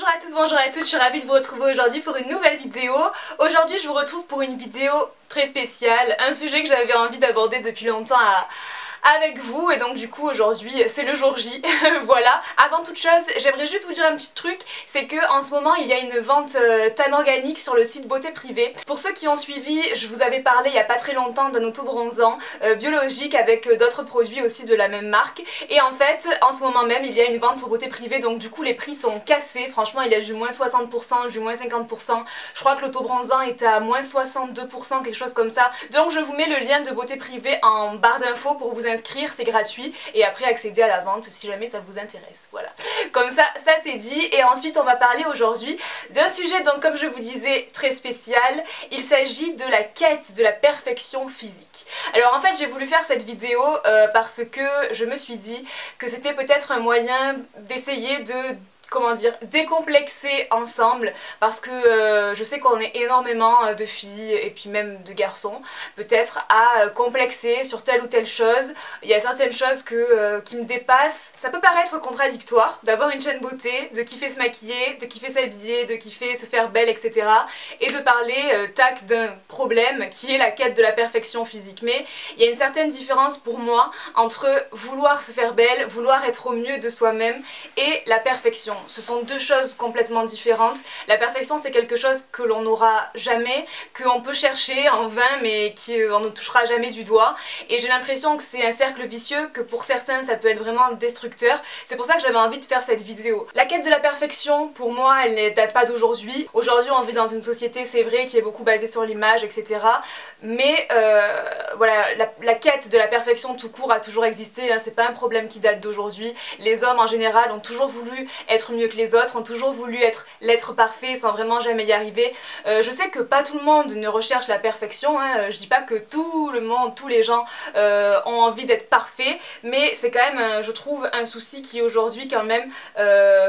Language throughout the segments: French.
Bonjour à tous, bonjour à toutes, je suis ravie de vous retrouver aujourd'hui pour une nouvelle vidéo. Aujourd'hui je vous retrouve pour une vidéo très spéciale, un sujet que j'avais envie d'aborder depuis longtemps avec vous, et donc du coup aujourd'hui c'est le jour J. Voilà. Avant toute chose, j'aimerais juste vous dire un petit truc, c'est que en ce moment il y a une vente tan organique sur le site Beauté Privée. Pour ceux qui ont suivi, je vous avais parlé il y a pas très longtemps d'un autobronzant biologique avec d'autres produits aussi de la même marque, et en fait en ce moment même il y a une vente sur Beauté Privée, donc du coup les prix sont cassés. Franchement il y a du moins 60%, du moins 50%, je crois que l'autobronzant était à moins 62%, quelque chose comme ça. Donc je vous mets le lien de Beauté Privée en barre d'infos pour vous inscrire, c'est gratuit, et après accéder à la vente si jamais ça vous intéresse. Voilà, comme ça c'est dit. Et ensuite on va parler aujourd'hui d'un sujet, donc comme je vous disais, très spécial. Il s'agit de la quête de la perfection physique. Alors en fait j'ai voulu faire cette vidéo parce que je me suis dit que c'était peut-être un moyen d'essayer de, comment dire, décomplexer ensemble, parce que je sais qu'on est énormément de filles et puis même de garçons peut-être à complexer sur telle ou telle chose. Il y a certaines choses qui me dépassent. Ça peut paraître contradictoire d'avoir une chaîne beauté, de kiffer se maquiller, de kiffer s'habiller, de kiffer se faire belle, etc. et de parler tac d'un problème qui est la quête de la perfection physique. Mais il y a une certaine différence pour moi entre vouloir se faire belle, vouloir être au mieux de soi-même, et la perfection. Ce sont deux choses complètement différentes. La perfection c'est quelque chose que l'on n'aura jamais, qu'on peut chercher en vain mais qu'on ne touchera jamais du doigt, et j'ai l'impression que c'est un cercle vicieux, que pour certains ça peut être vraiment destructeur. C'est pour ça que j'avais envie de faire cette vidéo. La quête de la perfection pour moi elle ne date pas d'aujourd'hui. Aujourd'hui on vit dans une société, c'est vrai, qui est beaucoup basée sur l'image, etc. Mais voilà, la quête de la perfection tout court a toujours existé, hein. C'est pas un problème qui date d'aujourd'hui. Les hommes en général ont toujours voulu être mieux que les autres, ont toujours voulu être l'être parfait sans vraiment jamais y arriver. Je sais que pas tout le monde ne recherche la perfection, hein. Je dis pas que tout le monde, tous les gens ont envie d'être parfaits, mais c'est quand même, je trouve, un souci qui aujourd'hui quand même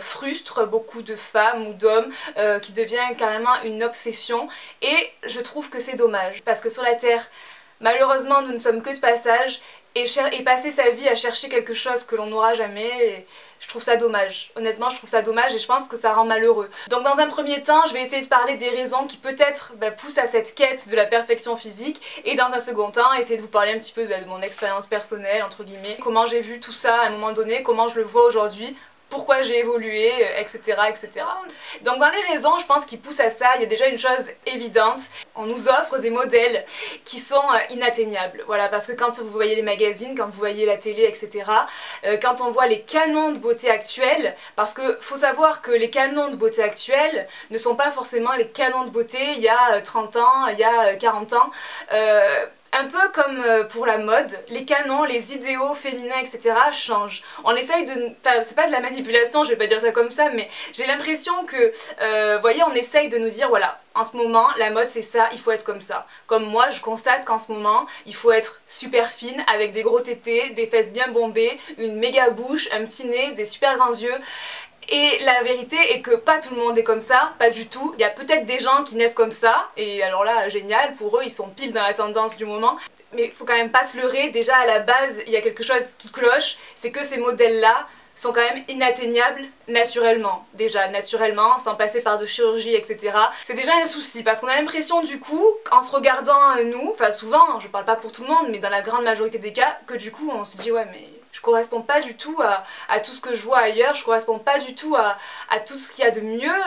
frustre beaucoup de femmes ou d'hommes, qui devient carrément une obsession, et je trouve que c'est dommage, parce que sur la Terre, malheureusement nous ne sommes que ce passage, et passer sa vie à chercher quelque chose que l'on n'aura jamais, je trouve ça dommage. Honnêtement je trouve ça dommage, et je pense que ça rend malheureux. Donc dans un premier temps je vais essayer de parler des raisons qui peut-être poussent à cette quête de la perfection physique, et dans un second temps essayer de vous parler un petit peu de mon expérience personnelle entre guillemets, comment j'ai vu tout ça à un moment donné, comment je le vois aujourd'hui, pourquoi j'ai évolué, etc., etc. Donc dans les raisons, je pense, qui poussent à ça, il y a déjà une chose évidente. On nous offre des modèles qui sont inatteignables. Voilà, parce que quand vous voyez les magazines, quand vous voyez la télé, etc., quand on voit les canons de beauté actuels, parce que faut savoir que les canons de beauté actuels ne sont pas forcément les canons de beauté il y a 30 ans, il y a 40 ans. Un peu comme pour la mode, les canons, les idéaux féminins, etc. changent. On essaye de... Enfin, c'est pas de la manipulation, je vais pas dire ça comme ça, mais j'ai l'impression que, voyez, on essaye de nous dire, voilà, en ce moment, la mode c'est ça, il faut être comme ça. Comme moi, je constate qu'en ce moment, il faut être super fine, avec des gros tétés, des fesses bien bombées, une méga bouche, un petit nez, des super grands yeux. Et la vérité est que pas tout le monde est comme ça, pas du tout. Il y a peut-être des gens qui naissent comme ça, et alors là, génial, pour eux, ils sont pile dans la tendance du moment. Mais il faut quand même pas se leurrer, déjà à la base, il y a quelque chose qui cloche, c'est que ces modèles-là sont quand même inatteignables naturellement. Déjà, naturellement, sans passer par de chirurgie, etc. C'est déjà un souci, parce qu'on a l'impression du coup, en se regardant nous, enfin souvent, je parle pas pour tout le monde, mais dans la grande majorité des cas, que du coup on se dit ouais mais je corresponds pas du tout à tout ce que je vois ailleurs, je corresponds pas du tout à tout ce qu'il y a de mieux,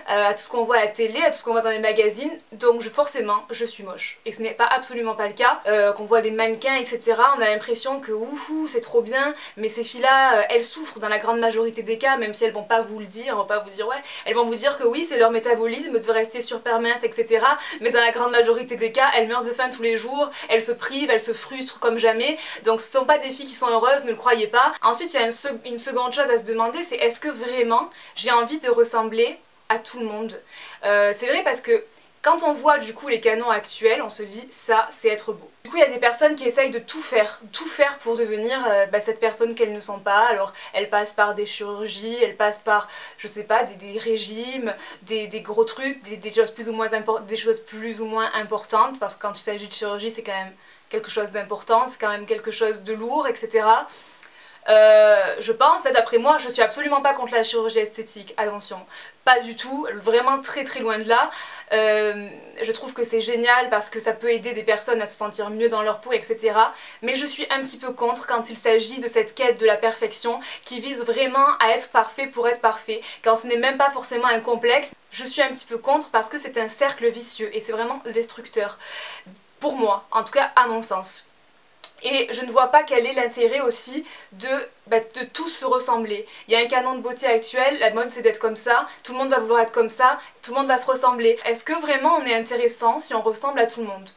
à tout ce qu'on voit à la télé, à tout ce qu'on voit dans les magazines, donc forcément je suis moche. Et ce n'est pas absolument pas le cas, qu'on voit des mannequins, etc. On a l'impression que wouhou c'est trop bien, mais ces filles-là, elles souffrent dans la grande majorité des cas, même si elles vont pas vous le dire, elles vont pas vous dire ouais, elles vont vous dire que oui c'est leur métabolisme de rester super mince, etc. Mais dans la grande majorité des cas, elles meurent de faim tous les jours, elles se privent, elles se frustrent comme jamais, donc ce sont pas des filles qui sont heureuses, ne le croyez pas. Ensuite il y a une seconde chose à se demander, c'est est-ce que vraiment j'ai envie de ressembler à tout le monde. C'est vrai parce que quand on voit du coup les canons actuels, on se dit ça c'est être beau. Du coup il y a des personnes qui essayent de tout faire pour devenir cette personne qu'elles ne sont pas. Alors elles passent par des chirurgies, elles passent par, je sais pas, des régimes, des gros trucs, des choses plus ou moins importantes, parce que quand il s'agit de chirurgie c'est quand même quelque chose d'important, c'est quand même quelque chose de lourd, etc. Je pense, d'après moi, je suis absolument pas contre la chirurgie esthétique, attention, pas du tout, vraiment très très loin de là. Je trouve que c'est génial parce que ça peut aider des personnes à se sentir mieux dans leur peau, etc. Mais je suis un petit peu contre quand il s'agit de cette quête de la perfection qui vise vraiment à être parfait pour être parfait, quand ce n'est même pas forcément un complexe. Je suis un petit peu contre parce que c'est un cercle vicieux et c'est vraiment destructeur. Pour moi, en tout cas à mon sens. Et je ne vois pas quel est l'intérêt aussi de tous se ressembler. Il y a un canon de beauté actuel, la mode c'est d'être comme ça, tout le monde va vouloir être comme ça, tout le monde va se ressembler. Est-ce que vraiment on est intéressant si on ressemble à tout le monde ?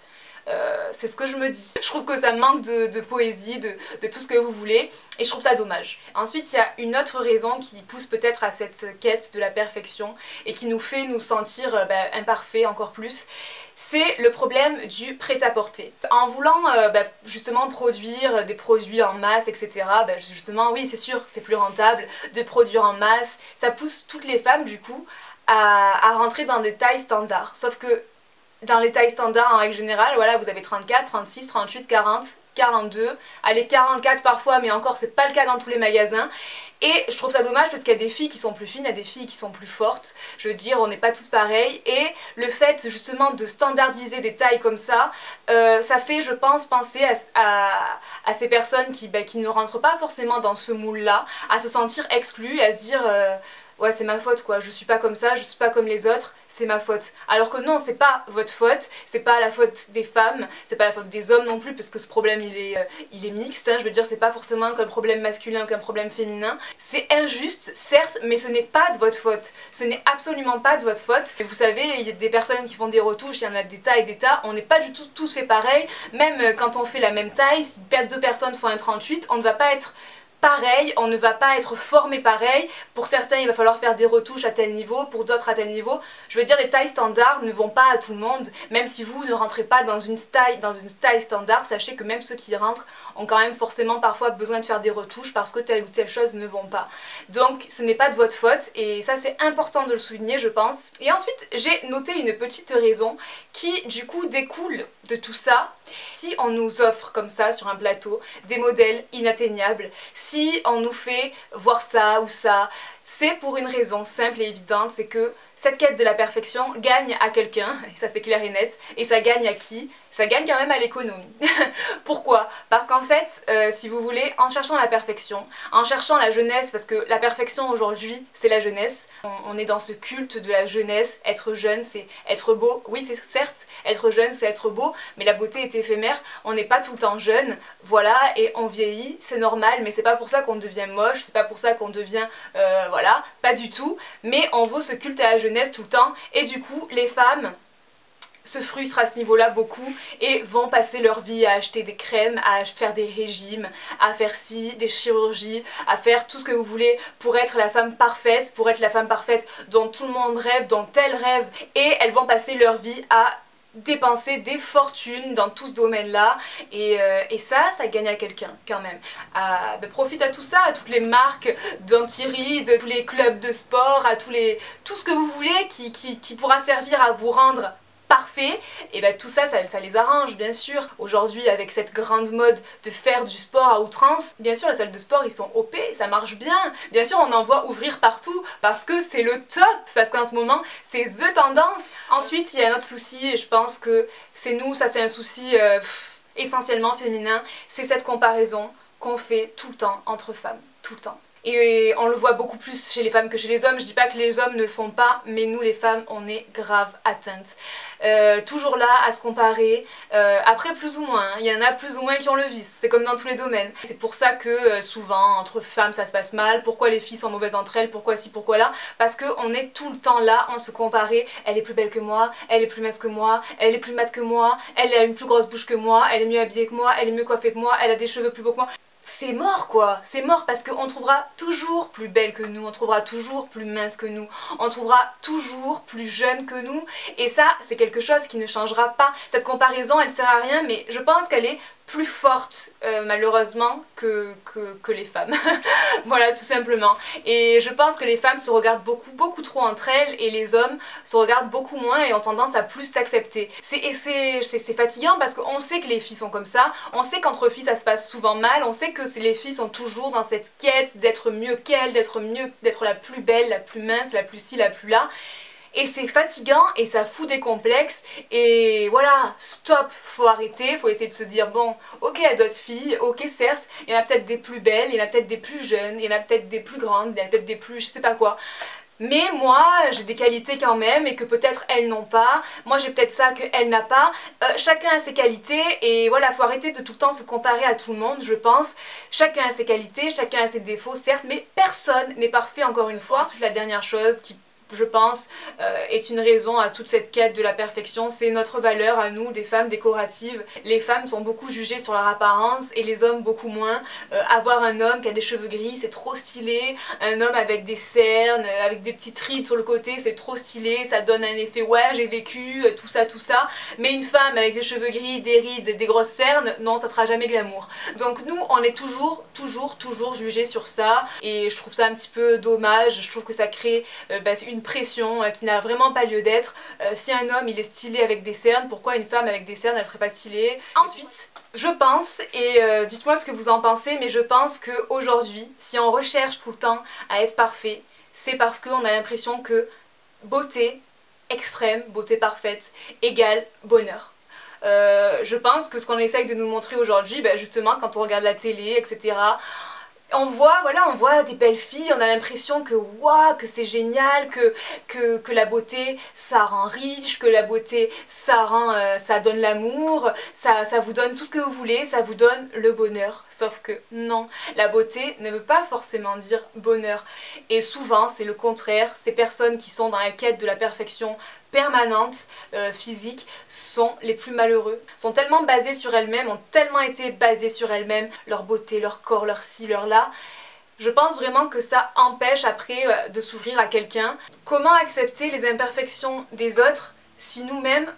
C'est ce que je me dis. Je trouve que ça manque de poésie, de tout ce que vous voulez, et je trouve ça dommage. Ensuite, il y a une autre raison qui pousse peut-être à cette quête de la perfection et qui nous fait nous sentir imparfaits encore plus. C'est le problème du prêt-à-porter. En voulant justement produire des produits en masse, etc., justement, oui, c'est sûr, c'est plus rentable de produire en masse. Ça pousse toutes les femmes, du coup, à rentrer dans des tailles standards. Sauf que dans les tailles standards, en règle générale, voilà, vous avez 34, 36, 38, 40, 42, allez 44 parfois, mais encore c'est pas le cas dans tous les magasins. Et je trouve ça dommage parce qu'il y a des filles qui sont plus fines, il y a des filles qui sont plus fortes. Je veux dire, on n'est pas toutes pareilles. Et le fait justement de standardiser des tailles comme ça, ça fait, je pense, penser à ces personnes qui ne rentrent pas forcément dans ce moule-là, à se sentir exclues, à se dire ouais, c'est ma faute quoi, je suis pas comme ça, je suis pas comme les autres, c'est ma faute. Alors que non, c'est pas votre faute, c'est pas la faute des femmes, c'est pas la faute des hommes non plus, parce que ce problème il est mixte, hein, je veux dire, c'est pas forcément qu'un problème masculin ou qu'un problème féminin. C'est injuste, certes, mais ce n'est pas de votre faute. Ce n'est absolument pas de votre faute. Et vous savez, il y a des personnes qui font des retouches, il y en a des tas et des tas, on n'est pas du tout tous fait pareil, même quand on fait la même taille, si deux personnes font un 38, on ne va pas être pareil, on ne va pas être formé pareil. Pour certains il va falloir faire des retouches à tel niveau, pour d'autres à tel niveau. Je veux dire, les tailles standards ne vont pas à tout le monde. Même si vous ne rentrez pas dans une taille standard, sachez que même ceux qui rentrent ont quand même forcément parfois besoin de faire des retouches parce que telle ou telle chose ne vont pas. Donc ce n'est pas de votre faute et ça c'est important de le souligner, je pense. Et ensuite j'ai noté une petite raison qui du coup découle de tout ça. Si on nous offre comme ça sur un plateau des modèles inatteignables, si on nous fait voir ça ou ça, c'est pour une raison simple et évidente, c'est que cette quête de la perfection gagne à quelqu'un, et ça c'est clair et net, et ça gagne à qui? Ça gagne quand même à l'économie. Pourquoi? Parce qu'en fait, si vous voulez, en cherchant la perfection, en cherchant la jeunesse, parce que la perfection aujourd'hui, c'est la jeunesse, on est dans ce culte de la jeunesse, être jeune c'est être beau, oui c'est certes, être jeune c'est être beau, mais la beauté est éphémère, on n'est pas tout le temps jeune, voilà, et on vieillit, c'est normal, mais c'est pas pour ça qu'on devient moche, c'est pas pour ça qu'on devient, voilà, pas du tout, mais on vaut ce culte à la jeunesse tout le temps, et du coup, les femmes se frustrent à ce niveau-là beaucoup et vont passer leur vie à acheter des crèmes, à faire des régimes, à faire des chirurgies, à faire tout ce que vous voulez pour être la femme parfaite, dont tout le monde rêve, dont elle rêve, et elles vont passer leur vie à dépenser des fortunes dans tout ce domaine-là et ça gagne à quelqu'un quand même. Profite à tout ça, à toutes les marques d'anti-rides, tous les clubs de sport, à tout ce que vous voulez qui pourra servir à vous rendre parfait, et tout ça, ça les arrange bien sûr. Aujourd'hui avec cette grande mode de faire du sport à outrance, bien sûr les salles de sport ils sont OP, ça marche bien sûr on en voit ouvrir partout parce que c'est le top, parce qu'en ce moment c'est the tendance. Ensuite il y a un autre souci et je pense que c'est nous, ça c'est un souci essentiellement féminin, c'est cette comparaison qu'on fait tout le temps entre femmes, tout le temps. Et on le voit beaucoup plus chez les femmes que chez les hommes. Je dis pas que les hommes ne le font pas, mais nous les femmes on est grave atteintes. Toujours là à se comparer, après plus ou moins, hein. Il y en a plus ou moins qui ont le vice, c'est comme dans tous les domaines. C'est pour ça que souvent entre femmes ça se passe mal, pourquoi les filles sont mauvaises entre elles, pourquoi ci, pourquoi là, parce qu'on est tout le temps là, on se compare, elle est plus belle que moi, elle est plus mince que moi, elle est plus mate que moi, elle a une plus grosse bouche que moi, elle est mieux habillée que moi, elle est mieux coiffée que moi, elle a des cheveux plus beaux que moi. C'est mort quoi, c'est mort parce qu'on trouvera toujours plus belle que nous, on trouvera toujours plus mince que nous, on trouvera toujours plus jeune que nous et ça c'est quelque chose qui ne changera pas. Cette comparaison elle sert à rien mais je pense qu'elle est plus fortes malheureusement que les femmes. Voilà, tout simplement. Et je pense que les femmes se regardent beaucoup trop entre elles et les hommes se regardent beaucoup moins et ont tendance à plus s'accepter. C'est fatigant parce qu'on sait que les filles sont comme ça, on sait qu'entre filles ça se passe souvent mal, on sait que les filles sont toujours dans cette quête d'être mieux qu'elles, d'être la plus belle, la plus mince, la plus ci, la plus là. Et c'est fatigant et ça fout des complexes et voilà, stop, faut arrêter, faut essayer de se dire bon, ok, il y a d'autres filles, ok certes, il y en a peut-être des plus belles, il y en a peut-être des plus jeunes, il y en a peut-être des plus grandes, il y en a peut-être des plus je sais pas quoi. Mais moi, j'ai des qualités quand même et que peut-être elles n'ont pas. Moi, j'ai peut-être ça qu'elle n'a pas. Chacun a ses qualités et voilà, faut arrêter de tout le temps se comparer à tout le monde, je pense. Chacun a ses qualités, chacun a ses défauts, certes, mais personne n'est parfait encore une fois. Ensuite, la dernière chose qui je pense, est une raison à toute cette quête de la perfection, c'est notre valeur à nous, des femmes décoratives. Les femmes sont beaucoup jugées sur leur apparence et les hommes beaucoup moins. Avoir un homme qui a des cheveux gris, c'est trop stylé. Un homme avec des cernes, avec des petites rides sur le côté, c'est trop stylé. Ça donne un effet, ouais, j'ai vécu, tout ça, tout ça. Mais une femme avec des cheveux gris, des rides, des grosses cernes, non, ça sera jamais glamour. Donc nous, on est toujours jugés sur ça. Et je trouve ça un petit peu dommage. Je trouve que ça crée une pression qui n'a vraiment pas lieu d'être. Si un homme il est stylé avec des cernes, pourquoi une femme avec des cernes elle serait pas stylée? Ensuite, je pense, et dites-moi ce que vous en pensez, mais je pense qu'aujourd'hui, si on recherche tout le temps à être parfait, c'est parce qu'on a l'impression que beauté extrême, beauté parfaite, égale bonheur. Je pense que ce qu'on essaye de nous montrer aujourd'hui, justement quand on regarde la télé, etc., on voit des belles filles, on a l'impression que waouh, que c'est génial, que la beauté ça rend riche, que la beauté ça donne l'amour, ça vous donne tout ce que vous voulez, ça vous donne le bonheur. Sauf que non, la beauté ne veut pas forcément dire bonheur. Et souvent c'est le contraire, ces personnes qui sont dans la quête de la perfection permanente, physique, sont les plus malheureux, sont tellement basés sur elles-mêmes, ont tellement été basés sur elles-mêmes, leur beauté, leur corps, leur ci, leur là. Je pense vraiment que ça empêche après de s'ouvrir à quelqu'un. Comment accepter les imperfections des autres si nous-mêmes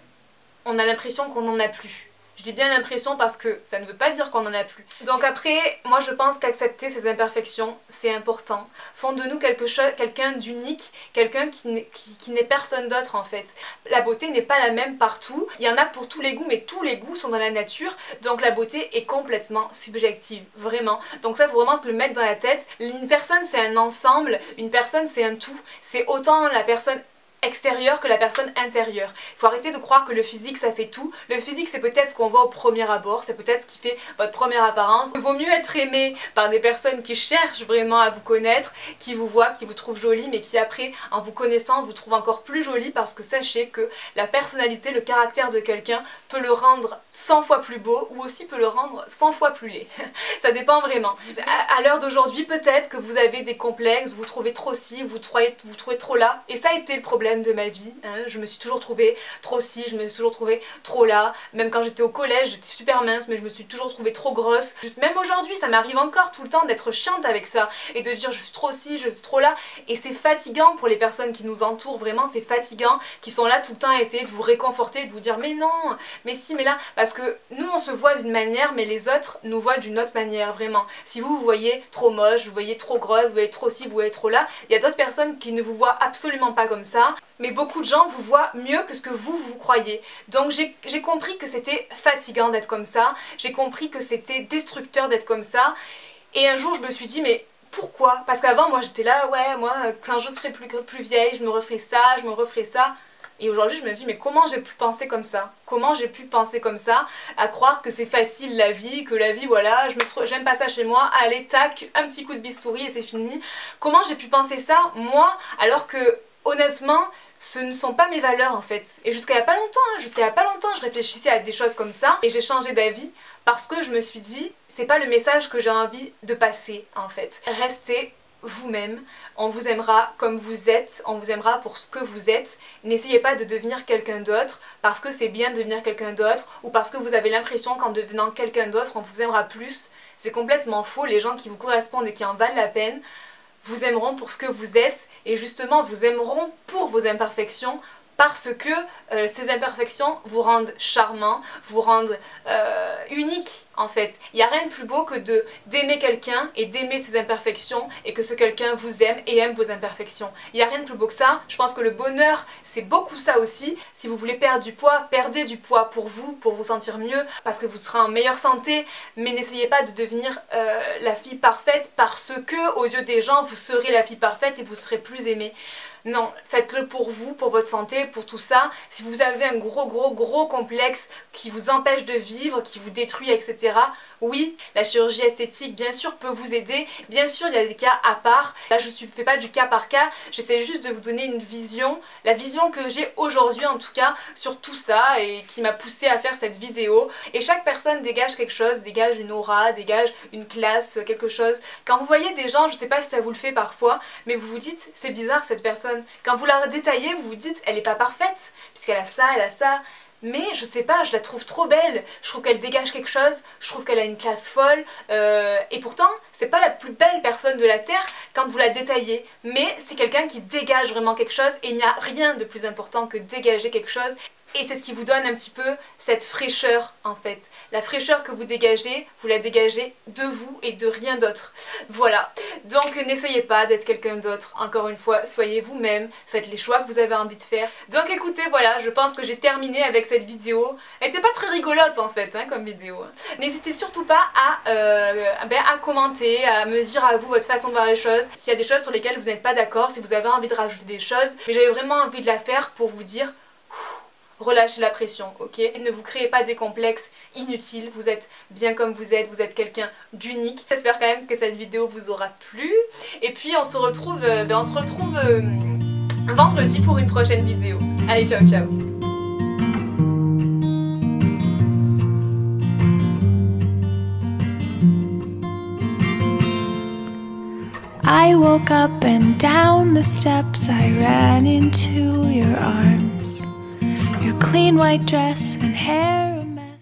on a l'impression qu'on n'en a plus? Je dis bien l'impression parce que ça ne veut pas dire qu'on n'en a plus. Donc après, moi je pense qu'accepter ces imperfections, c'est important. Font de nous quelqu'un d'unique, quelqu'un qui n'est personne d'autre en fait. La beauté n'est pas la même partout. Il y en a pour tous les goûts, mais tous les goûts sont dans la nature. Donc la beauté est complètement subjective, vraiment. Donc ça, faut vraiment se le mettre dans la tête. Une personne, c'est un ensemble. Une personne, c'est un tout. C'est autant la personne extérieure que la personne intérieure. Il faut arrêter de croire que le physique ça fait tout. Le physique c'est peut-être ce qu'on voit au premier abord, c'est peut-être ce qui fait votre première apparence. Il vaut mieux être aimé par des personnes qui cherchent vraiment à vous connaître, qui vous voient, qui vous trouvent jolie, mais qui après en vous connaissant vous trouvent encore plus jolie, parce que sachez que la personnalité, le caractère de quelqu'un peut le rendre 100 fois plus beau ou aussi peut le rendre 100 fois plus laid. Ça dépend vraiment. À l'heure d'aujourd'hui peut-être que vous avez des complexes, vous trouvez trop ci, vous trouvez trop là, et ça a été le problème de ma vie, hein. Je me suis toujours trouvée trop ci, je me suis toujours trouvée trop là. Même quand j'étais au collège, j'étais super mince, mais je me suis toujours trouvée trop grosse. Même aujourd'hui, ça m'arrive encore tout le temps d'être chiante avec ça et de dire je suis trop ci, je suis trop là. Et c'est fatigant pour les personnes qui nous entourent, vraiment c'est fatigant, qui sont là tout le temps à essayer de vous réconforter, de vous dire mais non, mais si, mais là. Parce que nous on se voit d'une manière, mais les autres nous voient d'une autre manière, vraiment. Si vous voyez trop moche, vous voyez trop grosse, vous voyez trop ci, vous voyez trop là, il y a d'autres personnes qui ne vous voient absolument pas comme ça. Mais beaucoup de gens vous voient mieux que ce que vous croyez. Donc j'ai compris que c'était fatigant d'être comme ça, j'ai compris que c'était destructeur d'être comme ça. Et un jour je me suis dit mais pourquoi? Parce qu'avant moi j'étais là, ouais moi quand je serai plus vieille je me referai ça, je me referai ça. Et aujourd'hui je me dis mais comment j'ai pu penser comme ça? Comment j'ai pu penser comme ça? À croire que c'est facile la vie, que la vie voilà, j'aime pas ça chez moi, allez tac, un petit coup de bistouri et c'est fini. Comment j'ai pu penser ça moi alors que honnêtement ce ne sont pas mes valeurs en fait. Et jusqu'à il y a pas longtemps, je réfléchissais à des choses comme ça et j'ai changé d'avis parce que je me suis dit c'est pas le message que j'ai envie de passer en fait. Restez vous-même, on vous aimera comme vous êtes, on vous aimera pour ce que vous êtes. N'essayez pas de devenir quelqu'un d'autre parce que c'est bien de devenir quelqu'un d'autre ou parce que vous avez l'impression qu'en devenant quelqu'un d'autre on vous aimera plus. C'est complètement faux. Les gens qui vous correspondent et qui en valent la peine vous aimeront pour ce que vous êtes et justement vous aimeront pour vos imperfections, parce que ces imperfections vous rendent charmant, vous rendent unique en fait. Il n'y a rien de plus beau que d'aimer quelqu'un et d'aimer ses imperfections et que ce quelqu'un vous aime et aime vos imperfections. Il n'y a rien de plus beau que ça. Je pense que le bonheur, c'est beaucoup ça aussi. Si vous voulez perdre du poids, perdez du poids pour vous sentir mieux, parce que vous serez en meilleure santé, mais n'essayez pas de devenir la fille parfaite parce que aux yeux des gens, vous serez la fille parfaite et vous serez plus aimée. Non, faites-le pour vous, pour votre santé, pour tout ça. Si vous avez un gros complexe qui vous empêche de vivre, qui vous détruit, etc. Oui, la chirurgie esthétique, bien sûr, peut vous aider. Bien sûr, il y a des cas à part. Là, je ne fais pas du cas par cas. J'essaie juste de vous donner une vision, la vision que j'ai aujourd'hui en tout cas, sur tout ça et qui m'a poussée à faire cette vidéo. Et chaque personne dégage quelque chose, dégage une aura, dégage une classe, quelque chose. Quand vous voyez des gens, je ne sais pas si ça vous le fait parfois, mais vous vous dites, c'est bizarre cette personne. Quand vous la détaillez, vous vous dites, elle est pas parfaite, puisqu'elle a ça, elle a ça. Mais je sais pas, je la trouve trop belle, je trouve qu'elle dégage quelque chose, je trouve qu'elle a une classe folle, et pourtant c'est pas la plus belle personne de la terre quand vous la détaillez, mais c'est quelqu'un qui dégage vraiment quelque chose et il n'y a rien de plus important que dégager quelque chose. Et c'est ce qui vous donne un petit peu cette fraîcheur en fait. La fraîcheur que vous dégagez, vous la dégagez de vous et de rien d'autre. Voilà. Donc n'essayez pas d'être quelqu'un d'autre. Encore une fois, soyez vous-même. Faites les choix que vous avez envie de faire. Donc écoutez, voilà, je pense que j'ai terminé avec cette vidéo. Elle n'était pas très rigolote en fait, hein, comme vidéo. N'hésitez surtout pas à commenter, à me dire à vous votre façon de voir les choses. S'il y a des choses sur lesquelles vous n'êtes pas d'accord, si vous avez envie de rajouter des choses. Mais j'avais vraiment envie de la faire pour vous dire... relâchez la pression, ok? Ne vous créez pas des complexes inutiles, vous êtes bien comme vous êtes quelqu'un d'unique. J'espère quand même que cette vidéo vous aura plu. Et puis on se retrouve vendredi pour une prochaine vidéo. Allez, ciao ciao! I woke up and down the steps I ran into your arms. Your clean white dress and hair